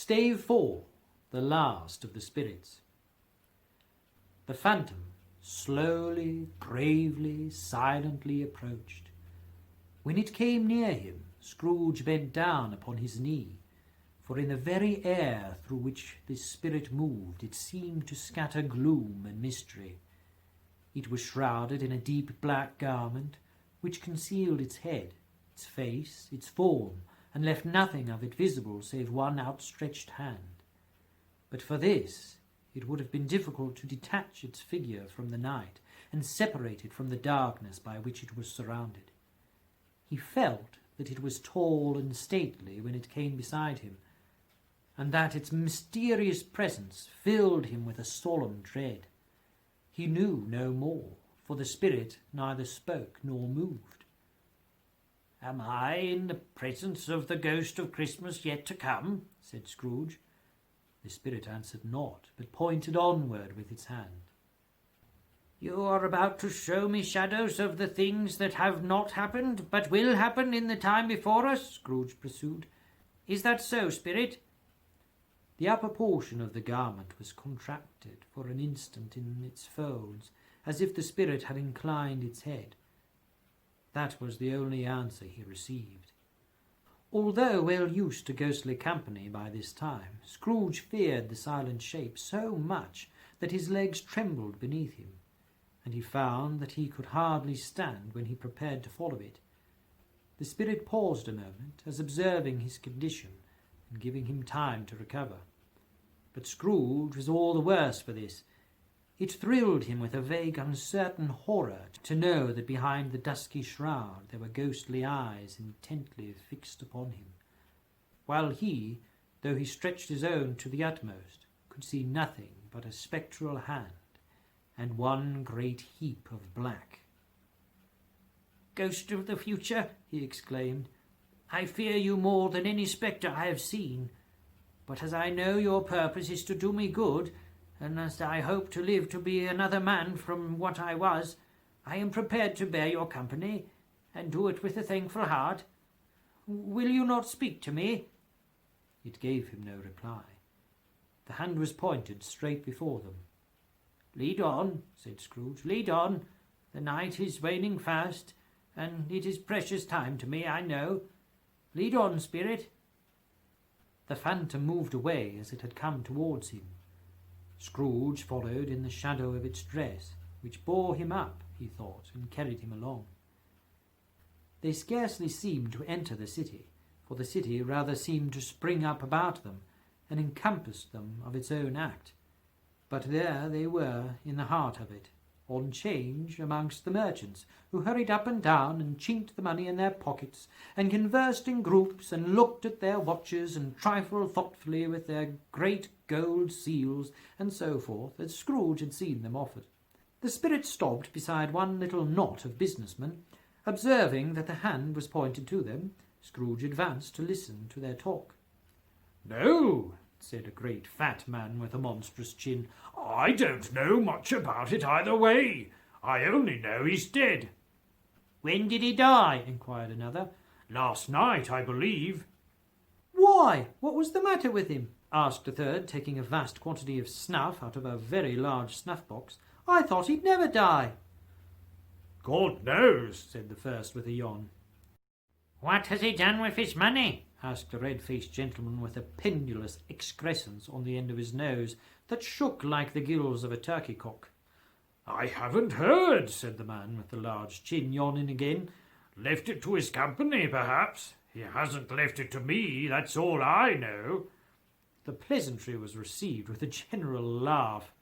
Stave 4, the last of the spirits. The phantom slowly, gravely, silently approached. When it came near him, Scrooge bent down upon his knee, for in the very air through which this spirit moved it seemed to scatter gloom and mystery. It was shrouded in a deep black garment, which concealed its head, its face, its form, and left nothing of it visible save one outstretched hand. But for this it would have been difficult to detach its figure from the night and separate it from the darkness by which it was surrounded. He felt that it was tall and stately when it came beside him, and that its mysterious presence filled him with a solemn dread. He knew no more, for the spirit neither spoke nor moved. "Am I in the presence of the ghost of Christmas yet to come?" said Scrooge. The spirit answered not, but pointed onward with its hand. "You are about to show me shadows of the things that have not happened, but will happen in the time before us?" Scrooge pursued. "Is that so, spirit?" The upper portion of the garment was contracted for an instant in its folds, as if the spirit had inclined its head. That was the only answer he received. Although well used to ghostly company by this time, Scrooge feared the silent shape so much that his legs trembled beneath him, and he found that he could hardly stand when he prepared to follow it. The spirit paused a moment, as observing his condition and giving him time to recover. But Scrooge was all the worse for this. It thrilled him with a vague, uncertain horror to know that behind the dusky shroud there were ghostly eyes intently fixed upon him, while he, though he stretched his own to the utmost, could see nothing but a spectral hand and one great heap of black. "Ghost of the future," he exclaimed, "I fear you more than any spectre I have seen. But as I know your purpose is to do me good, and as I hope to live to be another man from what I was, I am prepared to bear your company, and do it with a thankful heart. Will you not speak to me?" It gave him no reply. The hand was pointed straight before them. "Lead on," said Scrooge, "lead on. The night is waning fast, and it is precious time to me, I know. Lead on, spirit." The phantom moved away as it had come towards him. Scrooge followed in the shadow of its dress, which bore him up, he thought, and carried him along. They scarcely seemed to enter the city, for the city rather seemed to spring up about them and encompass them of its own act. But there they were in the heart of it, on 'change amongst the merchants, who hurried up and down and chinked the money in their pockets, and conversed in groups, and looked at their watches, and trifled thoughtfully with their great gold seals, and so forth, as Scrooge had seen them offered. The spirit stopped beside one little knot of businessmen. Observing that the hand was pointed to them, Scrooge advanced to listen to their talk. "No," said a great fat man with a monstrous chin, "I don't know much about it either way. I only know he's dead." "When did he die?" inquired another. "Last night, I believe." "Why, what was the matter with him?" asked a third, taking a vast quantity of snuff out of a very large snuff-box. "I thought he'd never die." "God knows," said the first with a yawn. "What has he done with his money?" asked a red-faced gentleman with a pendulous excrescence on the end of his nose that shook like the gills of a turkey-cock. "I haven't heard," said the man with the large chin, yawning again. "Left it to his company, perhaps. He hasn't left it to me, that's all I know." The pleasantry was received with a general laugh.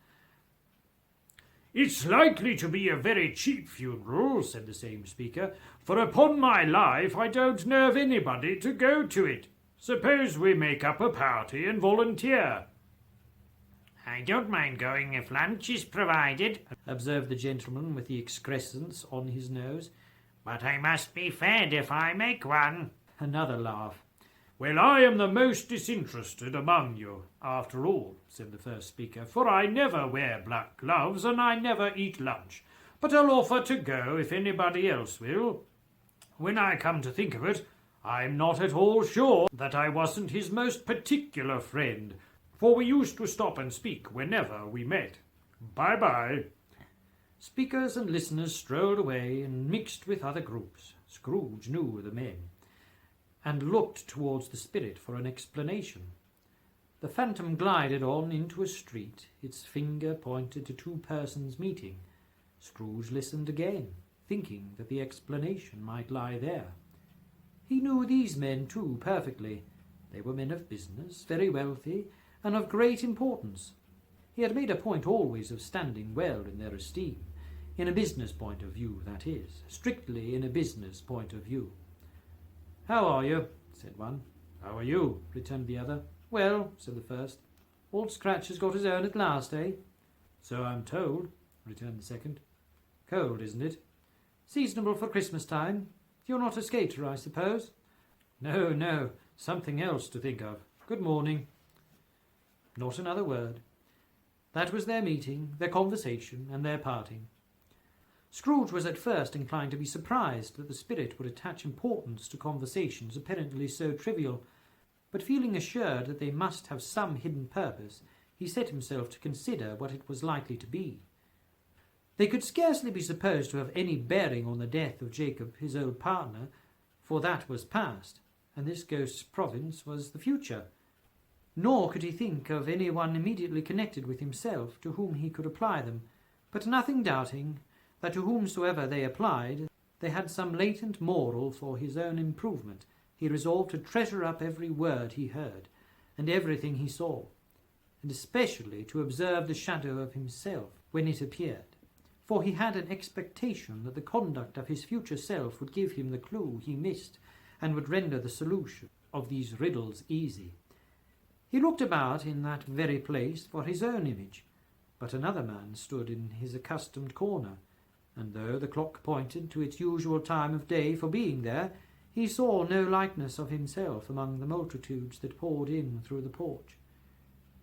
"It's likely to be a very cheap funeral," said the same speaker, "for upon my life I don't know of anybody to go to it. Suppose we make up a party and volunteer." "I don't mind going if lunch is provided," observed the gentleman with the excrescence on his nose. "But I must be fed if I make one." Another laugh. "Well, I am the most disinterested among you, after all," said the first speaker, "for I never wear black gloves and I never eat lunch. But I'll offer to go if anybody else will. When I come to think of it, I'm not at all sure that I wasn't his most particular friend, for we used to stop and speak whenever we met. Bye-bye." Speakers and listeners strolled away and mixed with other groups. Scrooge knew the men, and looked towards the spirit for an explanation. The phantom glided on into a street. Its finger pointed to two persons meeting. Scrooge listened again, thinking that the explanation might lie there. He knew these men too perfectly. They were men of business, very wealthy, and of great importance. He had made a point always of standing well in their esteem, in a business point of view, that is, strictly in a business point of view. "How are you?" said one. "How are you?" returned the other. "Well," said the first. "Old Scratch has got his own at last, eh?" "So I'm told," returned the second. "Cold, isn't it?" "Seasonable for Christmas time. You're not a skater, I suppose?" "No, no, something else to think of. Good morning." Not another word. That was their meeting, their conversation, and their parting. Scrooge was at first inclined to be surprised that the spirit would attach importance to conversations apparently so trivial, but feeling assured that they must have some hidden purpose, he set himself to consider what it was likely to be. They could scarcely be supposed to have any bearing on the death of Jacob, his old partner, for that was past, and this ghost's province was the future. Nor could he think of any one immediately connected with himself to whom he could apply them, but nothing doubting that to whomsoever they applied, they had some latent moral for his own improvement, he resolved to treasure up every word he heard, and everything he saw, and especially to observe the shadow of himself when it appeared, for he had an expectation that the conduct of his future self would give him the clue he missed, and would render the solution of these riddles easy. He looked about in that very place for his own image, but another man stood in his accustomed corner, and though the clock pointed to its usual time of day for being there, he saw no likeness of himself among the multitudes that poured in through the porch.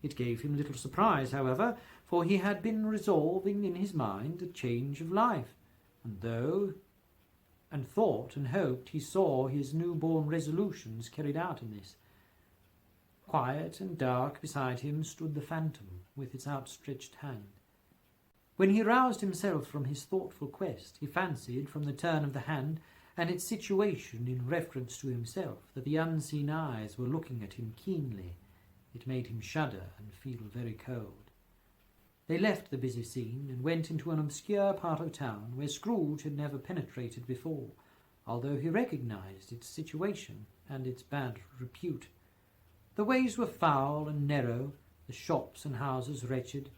It gave him little surprise, however, for he had been resolving in his mind a change of life, and thought and hoped he saw his new-born resolutions carried out in this. Quiet and dark beside him stood the phantom with its outstretched hand. When he roused himself from his thoughtful quest, he fancied, from the turn of the hand and its situation in reference to himself, that the unseen eyes were looking at him keenly. It made him shudder and feel very cold. They left the busy scene and went into an obscure part of town where Scrooge had never penetrated before, although he recognized its situation and its bad repute. The ways were foul and narrow, the shops and houses wretched,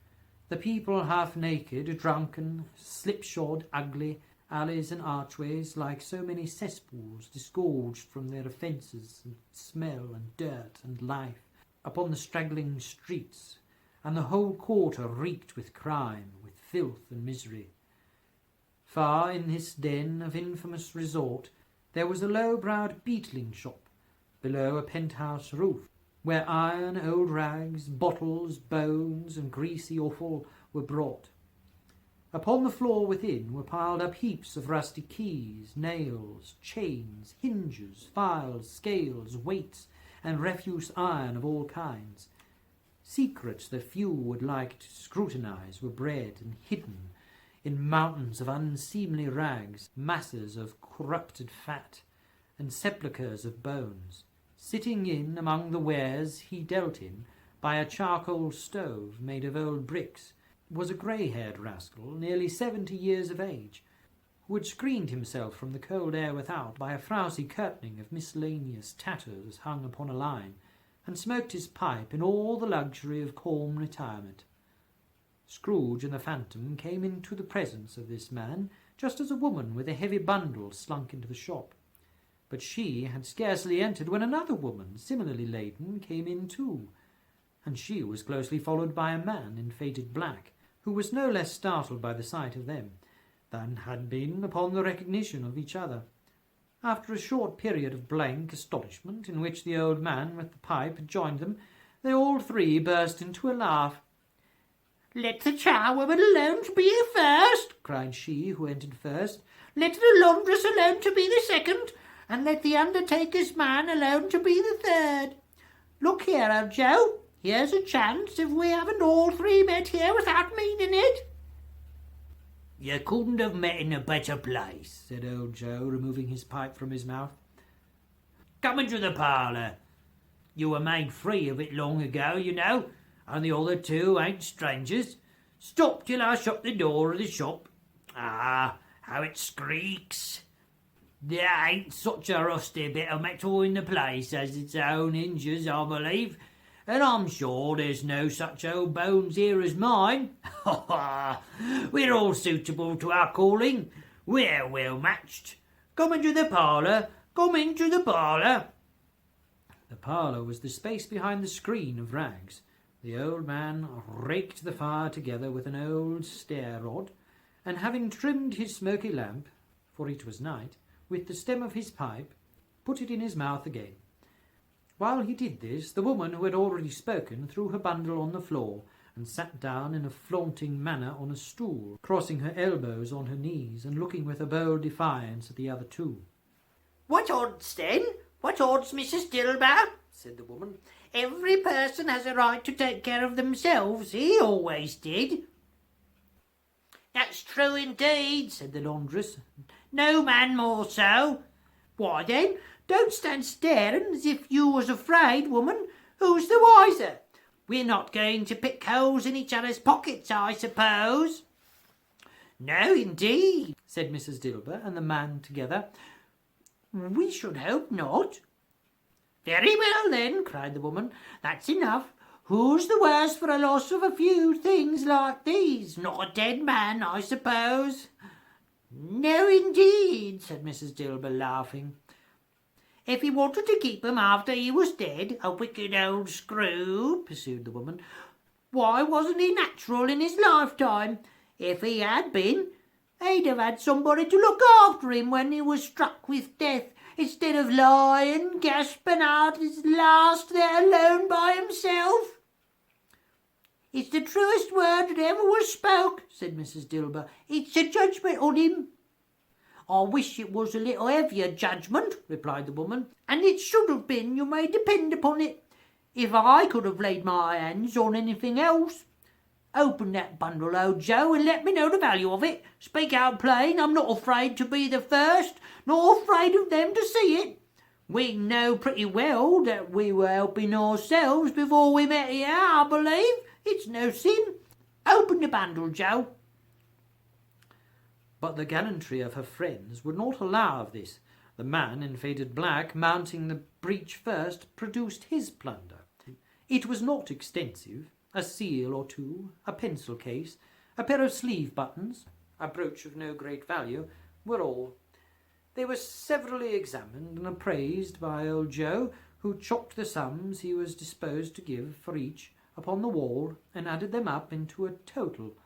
the people half naked, drunken, slipshod, ugly, alleys and archways like so many cesspools disgorged from their offences, and smell and dirt and life upon the straggling streets, and the whole quarter reeked with crime, with filth and misery. Far in this den of infamous resort there was a low-browed beetling shop, below a penthouse roof, where iron, old rags, bottles, bones, and greasy offal were brought. Upon the floor within were piled up heaps of rusty keys, nails, chains, hinges, files, scales, weights, and refuse iron of all kinds. Secrets that few would like to scrutinize were bred and hidden in mountains of unseemly rags, masses of corrupted fat, and sepulchres of bones. Sitting in among the wares he dealt in, by a charcoal stove made of old bricks, was a grey-haired rascal, nearly 70 years of age, who had screened himself from the cold air without by a frowsy curtaining of miscellaneous tatters hung upon a line, and smoked his pipe in all the luxury of calm retirement. Scrooge and the phantom came into the presence of this man, just as a woman with a heavy bundle slunk into the shop. But she had scarcely entered when another woman, similarly laden, came in too, and she was closely followed by a man in faded black, who was no less startled by the sight of them than had been upon the recognition of each other. After a short period of blank astonishment, in which the old man with the pipe had joined them, they all three burst into a laugh. "Let the charwoman alone to be the first," cried she who entered first. "Let the laundress alone to be the second, and let the undertaker's man alone to be the third. Look here, old Joe, here's a chance if we haven't all three met here without meaning it." "You couldn't have met in a better place," said old Joe, removing his pipe from his mouth. "Come into the parlour. You were made free of it long ago, you know, and the other two ain't strangers. Stop till I shut the door of the shop. Ah, how it squeaks! There ain't such a rusty bit of metal in the place as its own hinges, I believe, and I'm sure there's no such old bones here as mine. Ha ha! We're all suitable to our calling. We're well matched. Come into the parlour. Come into the parlour." The parlour was the space behind the screen of rags. The old man raked the fire together with an old stair rod, and having trimmed his smoky lamp, for it was night, with the stem of his pipe, put it in his mouth again. While he did this, the woman who had already spoken threw her bundle on the floor and sat down in a flaunting manner on a stool, crossing her elbows on her knees and looking with a bold defiance at the other two. "What odds, then? What odds, Mrs. Dilber?" said the woman. "Every person has a right to take care of themselves. He always did." "That's true indeed," said the laundress. "No man more so." "Why then, don't stand staring as if you was afraid, woman. Who's the wiser? We're not going to pick holes in each other's pockets, I suppose." "No, indeed," said Mrs. Dilber and the man together. "We should hope not." "Very well, then," cried the woman. "That's enough. Who's the worse for a loss of a few things like these? Not a dead man, I suppose." "No, indeed," said Mrs. Dilber, laughing. "If he wanted to keep 'em after he was dead, a wicked old screw," pursued the woman, "why wasn't he natural in his lifetime? If he had been, he'd have had somebody to look after him when he was struck with death, instead of lying, gasping out his last there alone by himself." "It's the truest word that ever was spoke," said Mrs. Dilber. "It's a judgment on him." "I wish it was a little heavier judgment," replied the woman, "and it should have been, you may depend upon it, if I could have laid my hands on anything else. Open that bundle, old Joe, and let me know the value of it. Speak out plain. I'm not afraid to be the first, nor afraid of them to see it. We know pretty well that we were helping ourselves before we met here, I believe. It's no sin. Open the bundle, Joe." But the gallantry of her friends would not allow of this. The man in faded black, mounting the breach first, produced his plunder. It was not extensive. A seal or two, a pencil case, a pair of sleeve buttons, a brooch of no great value, were all. They were severally examined and appraised by old Joe, who chalked the sums he was disposed to give for each upon the wall and added them up into a total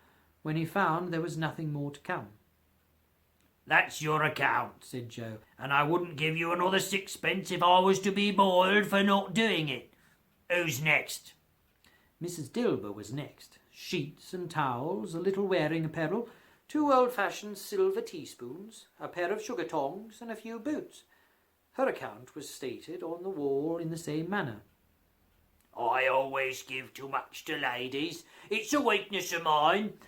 when he found there was nothing more to come. "That's your account," said Joe, "and I wouldn't give you another sixpence if I was to be boiled for not doing it. Who's next?" Mrs. Dilber was next. Sheets and towels, a little wearing apparel, 2 old-fashioned silver teaspoons, a pair of sugar tongs, and a few boots. Her account was stated on the wall in the same manner. "I always give too much to ladies. It's a weakness of mine,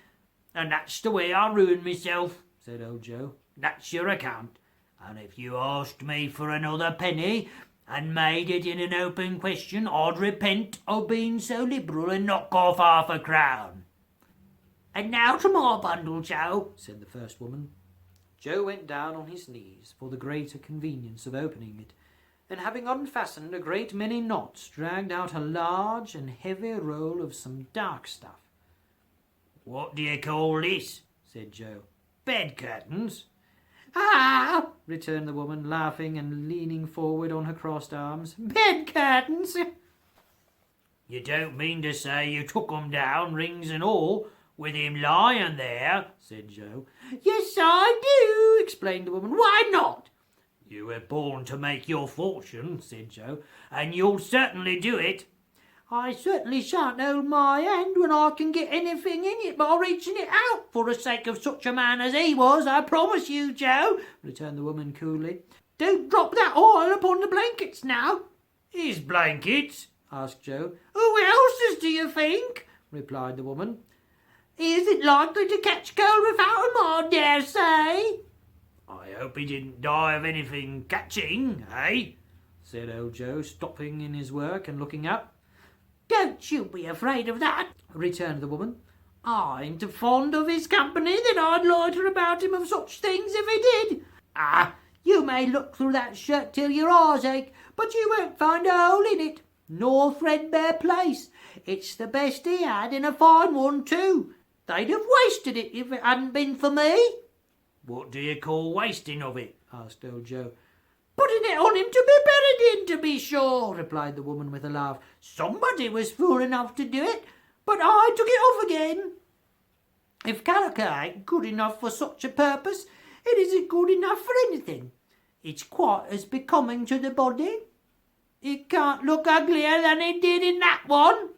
and that's the way I ruin myself," said old Joe. "That's your account, and if you asked me for another penny and made it in an open question, I'd repent of being so liberal and knock off half a crown." "And now to my bundle, Joe," said the first woman. Joe went down on his knees for the greater convenience of opening it, and having unfastened a great many knots, dragged out a large and heavy roll of some dark stuff. "What do you call this?" said Joe. "Bed curtains?" "Ah," returned the woman, laughing and leaning forward on her crossed arms. "Bed curtains!" "You don't mean to say you took 'em down, rings and all, with him lying there?" said Joe. "Yes, I do," explained the woman. "Why not?" "You were born to make your fortune," said Joe, "and you'll certainly do it." "I certainly shan't hold my hand when I can get anything in it by reaching it out, for the sake of such a man as he was, I promise you, Joe," returned the woman coolly. Don't drop that oil upon the blankets now. His blankets? Asked Joe. Who else's, do you think? Replied the woman. He isn't likely to catch cold without 'em, I dare say. I hope he didn't die of anything catching, eh? Said old Joe, stopping in his work and looking up. Don't you be afraid of that, returned the woman. I'm too fond of his company that I'd loiter about him of such things if he did. Ah, you may look through that shirt till your eyes ache, but you won't find a hole in it, nor threadbare place. It's the best he had, and a fine one too. They'd have wasted it if it hadn't been for me. What do you call wasting of it? Asked old Joe. Putting it on him to be buried in, to be sure, replied the woman with a laugh. Somebody was fool enough to do it, but I took it off again. If calico ain't good enough for such a purpose, it isn't good enough for anything. It's quite as becoming to the body. It can't look uglier than it did in that one.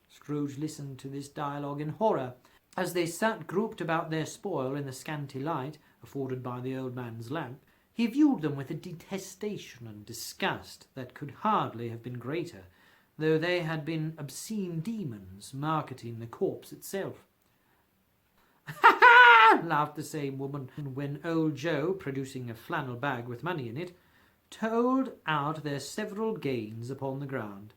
Scrooge listened to this dialogue in horror. As they sat grouped about their spoil in the scanty light afforded by the old man's lamp, he viewed them with a detestation and disgust that could hardly have been greater, though they had been obscene demons marketing the corpse itself. "Ha ha!" laughed the same woman, when old Joe, producing a flannel bag with money in it, told out their several gains upon the ground.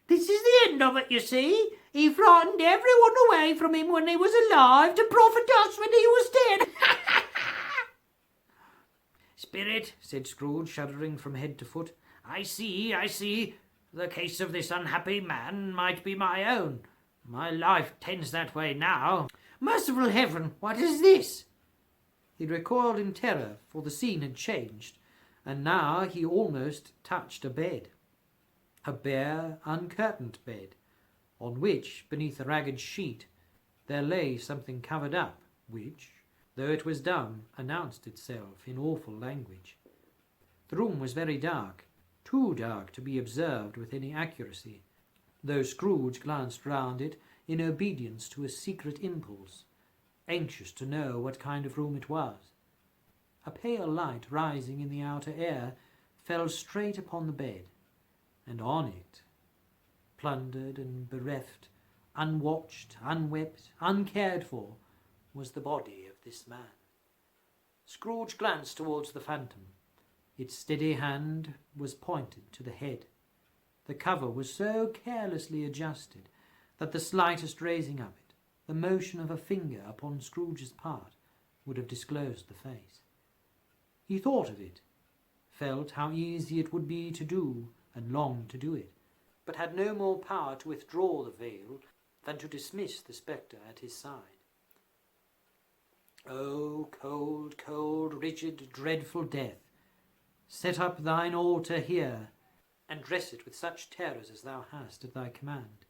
This is the end of it, you see. He frightened everyone away from him when he was alive to profit us when he was dead. Spirit, said Scrooge, shuddering from head to foot, I see. The case of this unhappy man might be my own. My life tends that way now. Merciful heaven, what is this? He recoiled in terror, for the scene had changed, and now he almost touched a bed. A bare, uncurtained bed, on which, beneath a ragged sheet, there lay something covered up, which, though it was dumb, announced itself in awful language. The room was very dark, too dark to be observed with any accuracy, though Scrooge glanced round it in obedience to a secret impulse, anxious to know what kind of room it was. A pale light rising in the outer air fell straight upon the bed, and on it, plundered and bereft, unwatched, unwept, uncared for, was the body of this man. Scrooge glanced towards the phantom. Its steady hand was pointed to the head. The cover was so carelessly adjusted that the slightest raising of it, the motion of a finger upon Scrooge's part, would have disclosed the face. He thought of it, felt how easy it would be to do, and longed to do it, but had no more power to withdraw the veil than to dismiss the spectre at his side. O cold, cold, rigid, dreadful death, set up thine altar here, and dress it with such terrors as thou hast at thy command,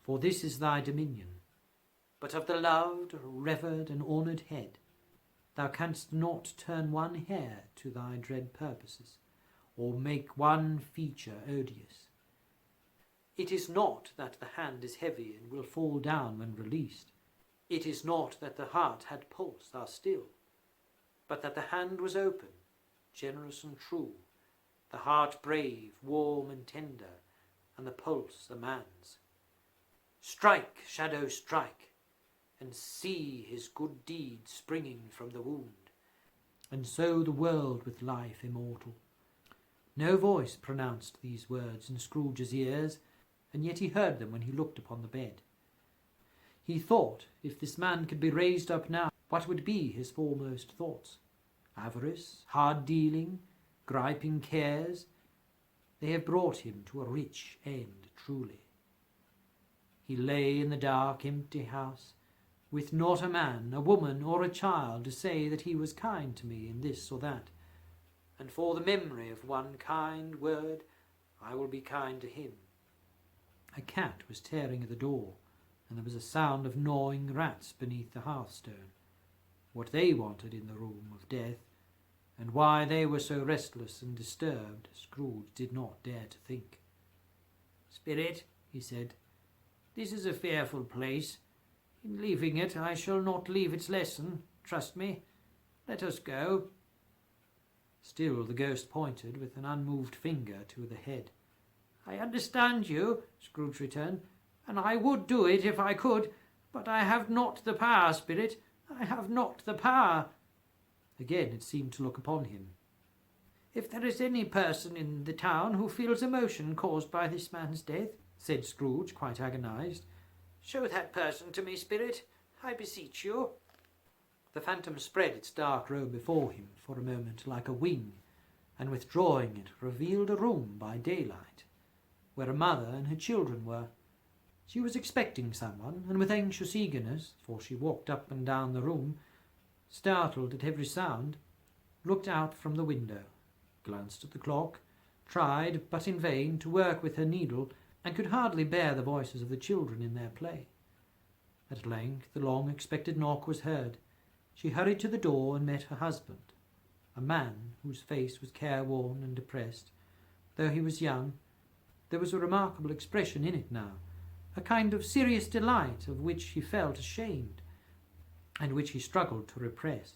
for this is thy dominion. But of the loved, revered, and honoured head, thou canst not turn one hair to thy dread purposes, or make one feature odious. It is not that the hand is heavy and will fall down when released. It is not that the heart had pulse are still, but that the hand was open, generous and true, the heart brave, warm and tender, and the pulse a man's. Strike, shadow, strike, and see his good deed springing from the wound, and sow the world with life immortal. No voice pronounced these words in Scrooge's ears, and yet he heard them when he looked upon the bed. He thought, if this man could be raised up now, what would be his foremost thoughts? Avarice, hard dealing, griping cares, they have brought him to a rich end truly. He lay in the dark, empty house, with not a man, a woman, or a child to say that he was kind to me in this or that, and for the memory of one kind word I will be kind to him. A cat was tearing at the door, and there was a sound of gnawing rats beneath the hearthstone. What they wanted in the room of death, and why they were so restless and disturbed, Scrooge did not dare to think. "Spirit," he said, "this is a fearful place. In leaving it, I shall not leave its lesson. Trust me. Let us go." Still the ghost pointed with an unmoved finger to the head. "I understand you," Scrooge returned, "and I would do it if I could, but I have not the power, Spirit. I have not the power." Again it seemed to look upon him. "If there is any person in the town who feels emotion caused by this man's death," said Scrooge, quite agonized, "show that person to me, Spirit, I beseech you." The phantom spread its dark robe before him for a moment like a wing, and withdrawing it revealed a room by daylight, where a mother and her children were. She was expecting someone, and with anxious eagerness, for she walked up and down the room, startled at every sound, looked out from the window, glanced at the clock, tried, but in vain, to work with her needle, and could hardly bear the voices of the children in their play. At length the long-expected knock was heard. She hurried to the door and met her husband, a man whose face was careworn and depressed. Though he was young, there was a remarkable expression in it now, a kind of serious delight of which he felt ashamed, and which he struggled to repress.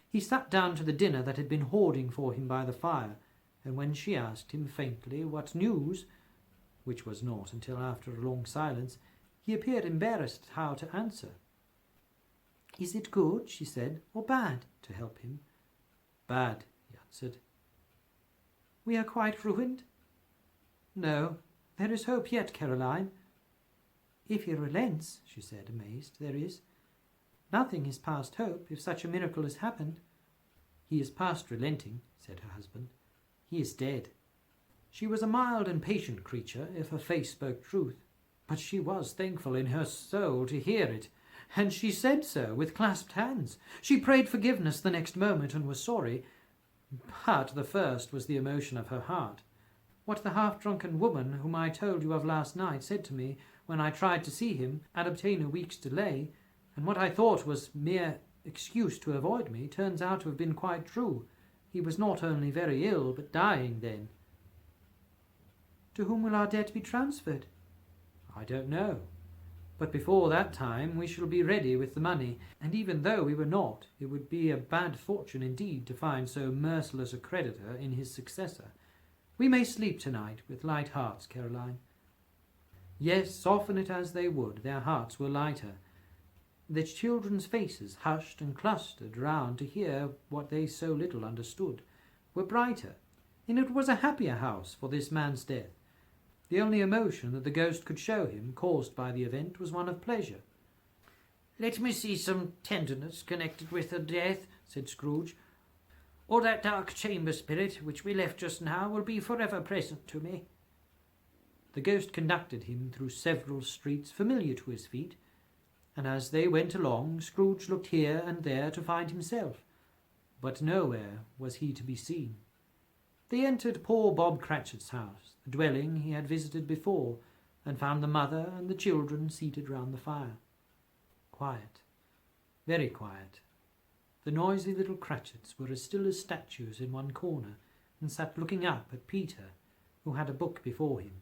He sat down to the dinner that had been hoarding for him by the fire, and when she asked him faintly what news, which was not until after a long silence, he appeared embarrassed how to answer. "Is it good," she said, "or bad?" to help him. "Bad," he answered. "We are quite ruined?" "No, there is hope yet, Caroline." "If he relents," she said, amazed, "there is. Nothing is past hope, if such a miracle has happened." "He is past relenting," said her husband. "He is dead." She was a mild and patient creature, if her face spoke truth, but she was thankful in her soul to hear it, and she said so with clasped hands. She prayed forgiveness the next moment and was sorry, but the first was the emotion of her heart. What the half-drunken woman whom I told you of last night said to me when I tried to see him and obtain a week's delay, and what I thought was mere excuse to avoid me, turns out to have been quite true. He was not only very ill, but dying then. "To whom will our debt be transferred?" "I don't know. But before that time we shall be ready with the money, and even though we were not, it would be a bad fortune indeed to find so merciless a creditor in his successor. We may sleep tonight with light hearts, Caroline." Yes, soften it as they would, their hearts were lighter. The children's faces, hushed and clustered round to hear what they so little understood, were brighter, and it was a happier house for this man's death. The only emotion that the ghost could show him, caused by the event, was one of pleasure. "Let me see some tenderness connected with her death," said Scrooge, "or that dark chamber, Spirit, which we left just now, will be forever present to me." The ghost conducted him through several streets familiar to his feet, and as they went along, Scrooge looked here and there to find himself, but nowhere was he to be seen. They entered poor Bob Cratchit's house, the dwelling he had visited before, and found the mother and the children seated round the fire. Quiet, very quiet. The noisy little Cratchits were as still as statues in one corner, and sat looking up at Peter, who had a book before him.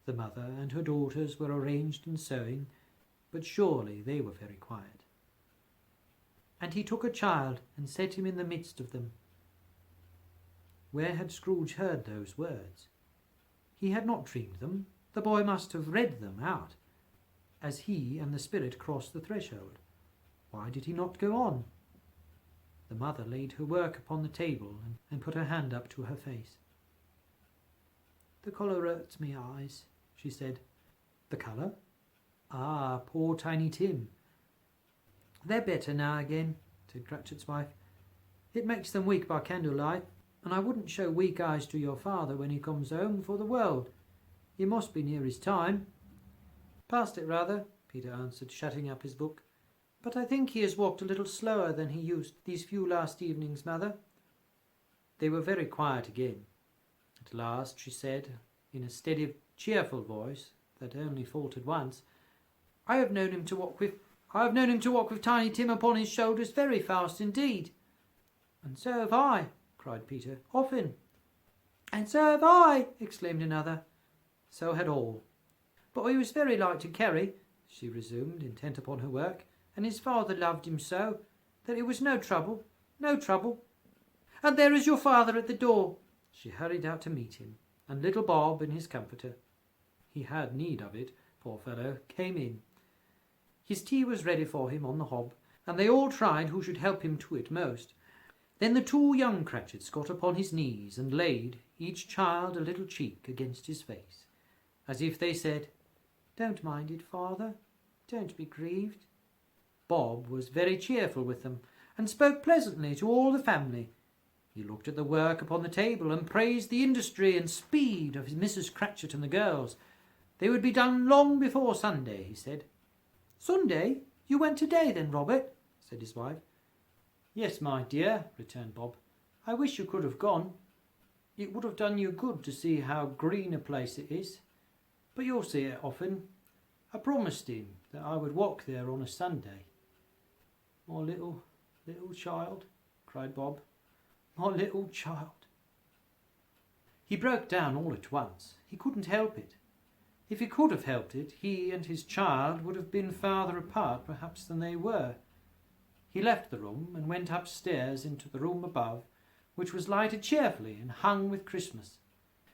The mother and her daughters were arranged in sewing, but surely they were very quiet. And he took a child and set him in the midst of them. Where had Scrooge heard those words? He had not dreamed them. The boy must have read them out, as he and the spirit crossed the threshold. Why did he not go on? The mother laid her work upon the table and put her hand up to her face. "The colour hurts me eyes," she said. "The colour? Ah, poor Tiny Tim." "They're better now again," said Cratchit's wife. "It makes them weak by candlelight, and I wouldn't show weak eyes to your father when he comes home for the world. He must be near his time." "Past it, rather," Peter answered, shutting up his book. "But I think he has walked a little slower than he used these few last evenings, mother." They were very quiet again. At last she said, in a steady, cheerful voice that only faltered once, I have known him to walk with Tiny Tim upon his shoulders very fast indeed." "And so have I," cried Peter, "often." "And so have I," exclaimed another. So had all. "But he was very light to carry," she resumed, intent upon her work, "and his father loved him so, that it was no trouble, no trouble. and there is your father at the door." She hurried out to meet him, and little Bob and his comforter, he had need of it, poor fellow, came in. His tea was ready for him on the hob, and they all tried who should help him to it most. Then the two young Cratchits got upon his knees and laid each child a little cheek against his face, as if they said, "Don't mind it, father, don't be grieved." Bob was very cheerful with them, and spoke pleasantly to all the family. He looked at the work upon the table, and praised the industry and speed of Mrs. Cratchit and the girls. They would be done long before Sunday, he said. "Sunday? You went today then, Robert?" said his wife. "Yes, my dear," returned Bob. "I wish you could have gone. It would have done you good to see how green a place it is. But you'll see it often. I promised him that I would walk there on a Sunday." "My little child," cried Bob. "My little child." He broke down all at once. He couldn't help it. If he could have helped it, he and his child would have been farther apart perhaps than they were. He left the room and went upstairs into the room above, which was lighted cheerfully and hung with Christmas.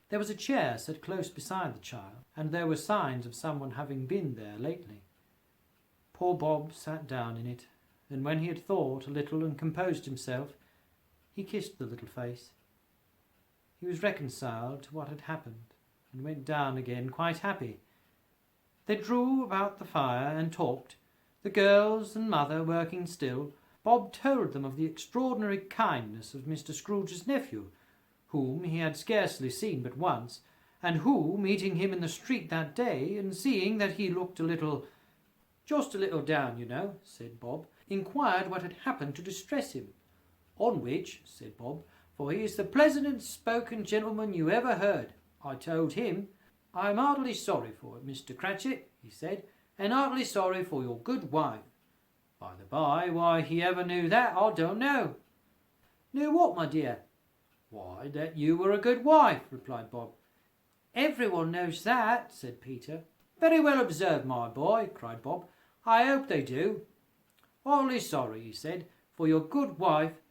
There was a chair set close beside the child, and there were signs of someone having been there lately. Poor Bob sat down in it, and when he had thought a little and composed himself, he kissed the little face. He was reconciled to what had happened, and went down again quite happy. They drew about the fire and talked, the girls and mother working still. Bob told them of the extraordinary kindness of Mr. Scrooge's nephew, whom he had scarcely seen but once, and who, meeting him in the street that day, and seeing that he looked just a little down, you know, said Bob, inquired what had happened to distress him. "On which," said Bob, "for he is the pleasantest spoken gentleman you ever heard, I told him, 'I am heartily sorry for it, Mr. Cratchit,' he said, 'and heartily sorry for your good wife.' By the by, why he ever knew that, I don't know." "Knew what, my dear?" "Why, that you were a good wife," replied Bob. "Everyone knows that," said Peter. "Very well observed, my boy," cried Bob. "I hope they do." "Heartily sorry," he said, "for your good wife.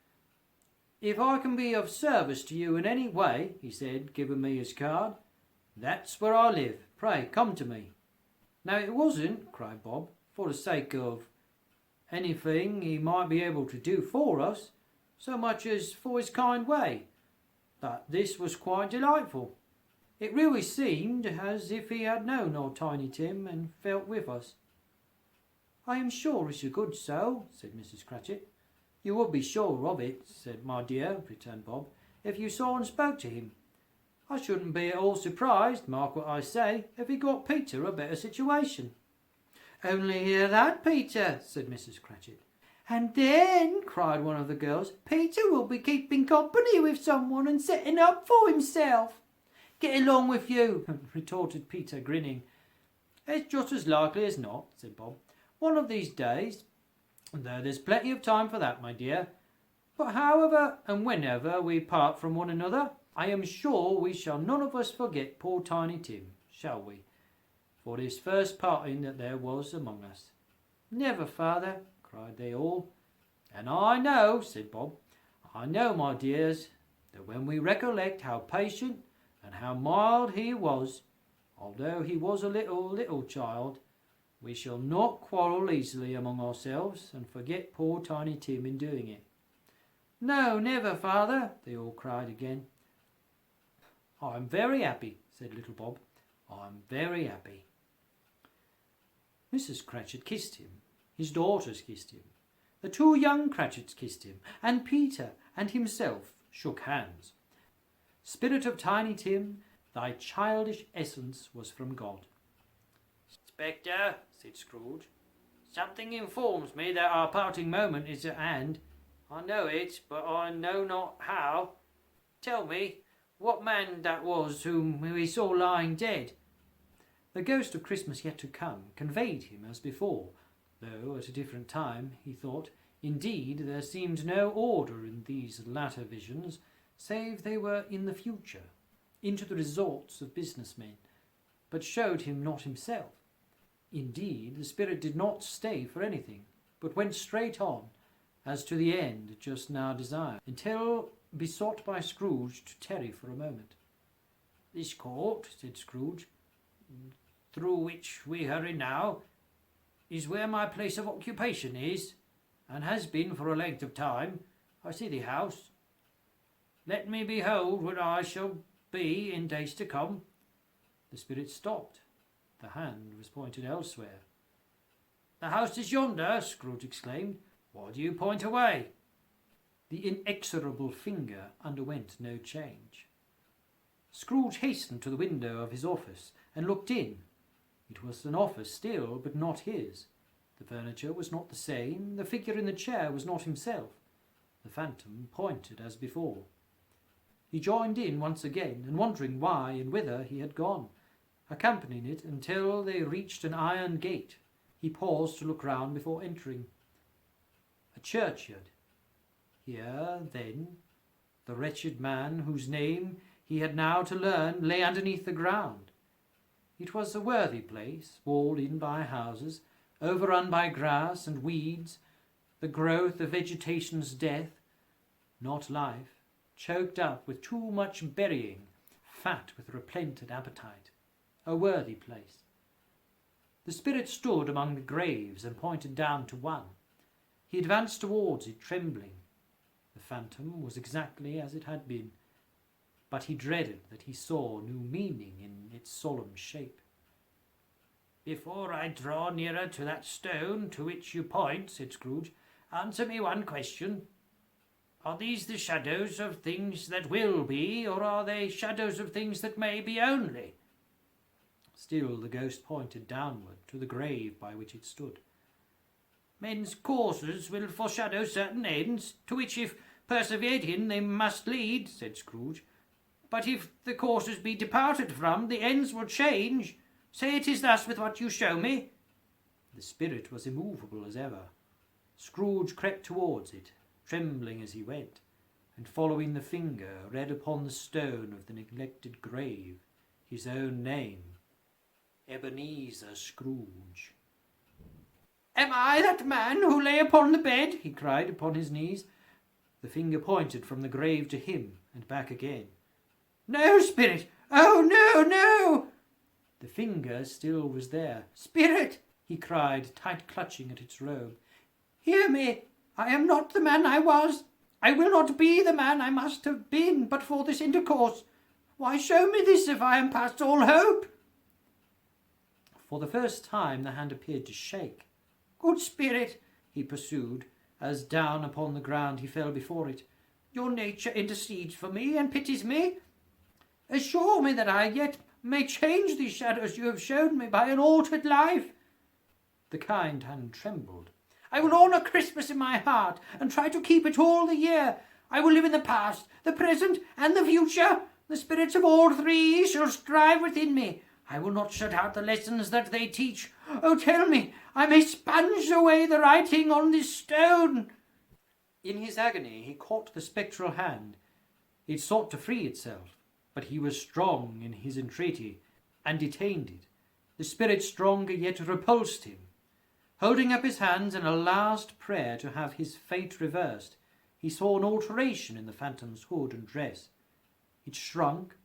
If I can be of service to you in any way," he said, giving me his card, "that's where I live. Pray come to me." Now it wasn't, cried Bob, for the sake of anything he might be able to do for us, so much as for his kind way, that this was quite delightful. It really seemed as if he had known old Tiny Tim and felt with us. "I am sure he's a good soul," said Mrs. Cratchit. "You would be sure of it," said my dear, returned Bob, "if you saw and spoke to him. I shouldn't be at all surprised, mark what I say, if he got Peter a better situation." "Only hear that, Peter," said Mrs. Cratchit. "And then," cried one of the girls, "Peter will be keeping company with someone and setting up for himself." "Get along with you," retorted Peter, grinning. "It's just as likely as not," said Bob. "One of these days, though there's plenty of time for that, my dear. But however and whenever we part from one another, I am sure we shall none of us forget poor Tiny Tim, shall we, for this first parting that there was among us?" "Never, father," cried they all. "And I know," said Bob, "I know, my dears, that when we recollect how patient and how mild he was, although he was a little child, we shall not quarrel easily among ourselves and forget poor Tiny Tim in doing it." "No, never, father," they all cried again. "I am very happy," said little Bob. "I am very happy." Mrs. Cratchit kissed him. His daughters kissed him. The two young Cratchits kissed him, and Peter and himself shook hands. "Spirit of Tiny Tim, thy childish essence was from God." "Spectre," said Scrooge, "something informs me that our parting moment is at hand. I know it, but I know not how. Tell me what man that was whom we saw lying dead." The ghost of Christmas yet to come conveyed him as before, though at a different time, he thought. Indeed, there seemed no order in these latter visions, save they were in the future, into the resorts of business men, but showed him not himself. Indeed, the spirit did not stay for anything, but went straight on, as to the end just now desired, until besought by Scrooge to tarry for a moment. "This court," said Scrooge, "through which we hurry now, is where my place of occupation is, and has been for a length of time. I see the house. Let me behold where I shall be in days to come." The spirit stopped. The hand was pointed elsewhere. "The house is yonder," Scrooge exclaimed. "Why do you point away?" The inexorable finger underwent no change. Scrooge hastened to the window of his office and looked in. It was an office still, but not his. The furniture was not the same. The figure in the chair was not himself. The phantom pointed as before. He joined in once again, and wondering why and whither he had gone, accompanying it until they reached an iron gate. He paused to look round before entering. A churchyard. Here, then, the wretched man whose name he had now to learn lay underneath the ground. It was a worthy place, walled in by houses, overrun by grass and weeds, the growth of vegetation's death, not life, choked up with too much burying, fat with repentant appetite. A worthy place. The spirit stood among the graves and pointed down to one. He advanced towards it, trembling. The phantom was exactly as it had been, but he dreaded that he saw new meaning in its solemn shape. "Before I draw nearer to that stone to which you point," said Scrooge, "answer me one question. Are these the shadows of things that will be, or are they shadows of things that may be only?" Still the ghost pointed downward to the grave by which it stood. "Men's courses will foreshadow certain ends, to which, if persevered in, they must lead," said Scrooge. "But if the courses be departed from, the ends will change. Say it is thus with what you show me." The spirit was immovable as ever. Scrooge crept towards it, trembling as he went, and following the finger, read upon the stone of the neglected grave his own name, Ebenezer Scrooge. "Am I that man who lay upon the bed?" he cried upon his knees. The finger pointed from the grave to him and back again. "No, spirit! Oh, no, no!" The finger still was there. "Spirit!" he cried, tight clutching at its robe. "Hear me! I am not the man I was. I will not be the man I must have been but for this intercourse. Why show me this if I am past all hope?" For the first time the hand appeared to shake. "Good spirit," he pursued, as down upon the ground he fell before it, "your nature intercedes for me and pities me. Assure me that I yet may change these shadows you have shown me by an altered life." The kind hand trembled. "I will honour Christmas in my heart and try to keep it all the year. I will live in the past, the present, and the future. The spirits of all three shall strive within me. I will not shut out the lessons that they teach. Oh, tell me, I may sponge away the writing on this stone." In his agony he caught the spectral hand. It sought to free itself, but he was strong in his entreaty, and detained it. The spirit stronger yet repulsed him. Holding up his hands in a last prayer to have his fate reversed, he saw an alteration in the phantom's hood and dress. It shrunk,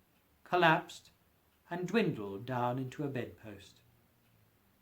collapsed, and dwindled down into a bedpost.